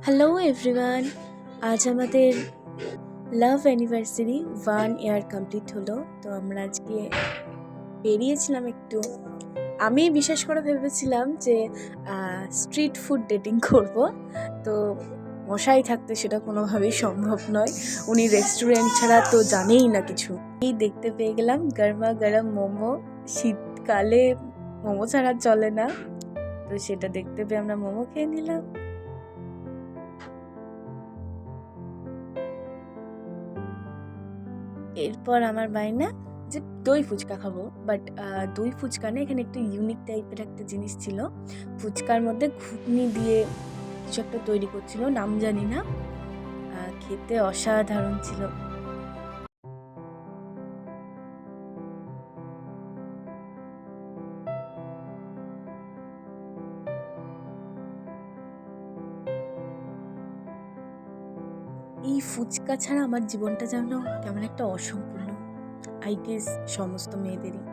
Hello everyone, আজ আমাদের লাভ anniversary 1 year complete হলো। তো আমরা আজকে বেরিয়েছিলাম একটু। আমি বিশেষ করে ভেবেছিলাম যে স্ট্রিট ফুড ডেটিং করব, তো মশাই থাকতে সেটা কোনোভাবেই সম্ভব নয়। উনি রেস্টুরেন্ট ছাড়া তো জানেই না কিছু। এই দেখতে পেয়ে গেলাম গরমা গরম মোমো। শীতকালে মোমো ছাড়া চলে না, তো সেটা দেখতে পেয়ে আমরা মোমো খেয়ে নিলাম। এরপর আমার বায়না যে দই ফুচকা খাবো, বাট দই ফুচকা না, এখানে একটু ইউনিক টাইপের একটা জিনিস ছিল। ফুচকার মধ্যে ঘুগনি দিয়ে কিছু একটা তৈরি করছিল, নাম জানি না। খেতে অসাধারণ ছিল। এই ফুচকা ছাড়া আমার জীবনটা যেন কেমন একটা অসম্পূর্ণ, আই গেস সমস্ত মেয়েদেরই।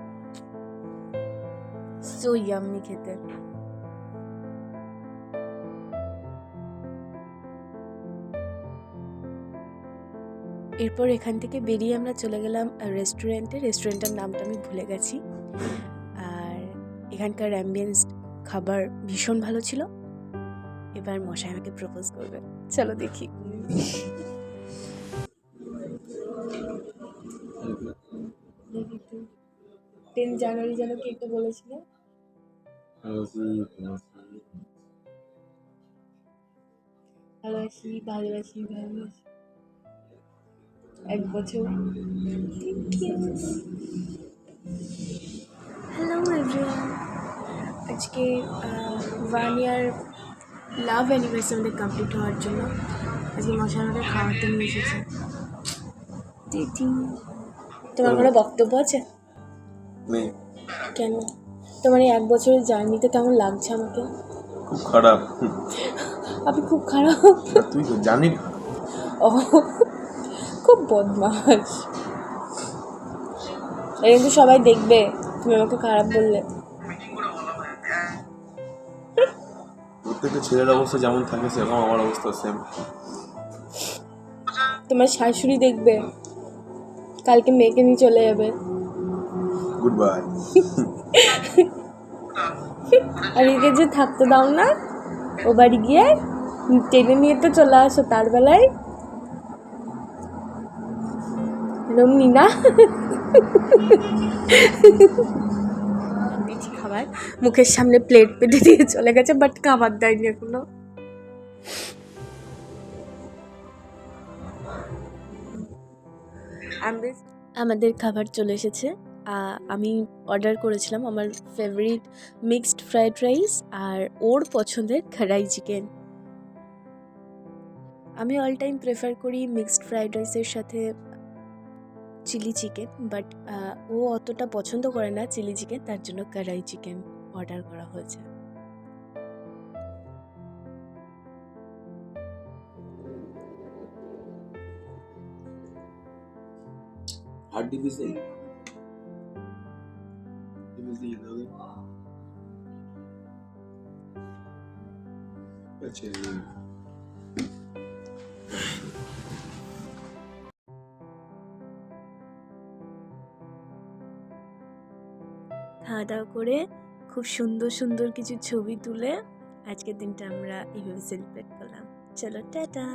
সো ইয়াম্মি খেতে। এরপর এখান থেকে বেরিয়ে আমরা চলে গেলাম রেস্টুরেন্টের নামটা আমি ভুলে গেছি। আর এখানকার অ্যাম্বিয়েন্স, খাবার ভীষণ ভালো ছিল। এবার মশাই আমাকে প্রপোজ করবে, চলো দেখি। 10 জানুয়ারি যেন কি একটা বলেছিল, ভালোবাসি ভালোবাসি ভালোবাসি 1 বছর। হ্যালো এভরিওয়ান, আজকে 1 ইয়ার লাভ অ্যানিভার্সারি আমাদের কমপ্লিট হওয়ার জন্য আজকে মশাই আমাকে খাওয়াতে নিয়ে এসেছে। তোমার কোনো বক্তব্য আছে? কেন? তোমার এই 1 বছরের জার্নিতে কেমন লাগছে আমাকে? খুব খারাপ। আমি খুব খারাপ? তুই তো জানি না। ও, খুব বদমাস। কিন্তু সবাই দেখবে তুমি আমাকে খারাপ বললে। প্রত্যেকটা ছেলের অবস্থা যেমন থাকে সেরকম আমার অবস্থা সেম। তোমার শাশুড়ি দেখবে, কালকে মেয়েকে নিয়ে চলে যাবে। Good bye. আর একে যে থাকতে দাও না, ও বাড়ি গিয়ে টেনে নিয়ে তো চলে আসো তার বেলায়। রমনি না দিচ্ছি খাবার, মুখের সামনে প্লেট পেতে দিয়ে চলে গেছে, বাট খাবার দেয়নি এখনো। আমাদের খাবার চলে এসেছে। আমি অর্ডার করেছিলাম আমার ফেভারিট মিক্সড ফ্রাইড রাইস আর ওর পছন্দের কড়াই চিকেন। আমি অল টাইম প্রেফার করি মিক্সড ফ্রাইড রাইসের সাথে চিলি চিকেন, বাট ও অতটা পছন্দ করে না চিলি চিকেন, তার জন্য কড়াই চিকেন অর্ডার করা হয়েছে। হার্ড ডিভিশন আচ্ছা, খাওয়া দাওয়া করে খুব সুন্দর সুন্দর কিছু ছবি তুলে আজকের দিনটা আমরা এইভাবে সেলিব্রেট করলাম। চলো টাটা।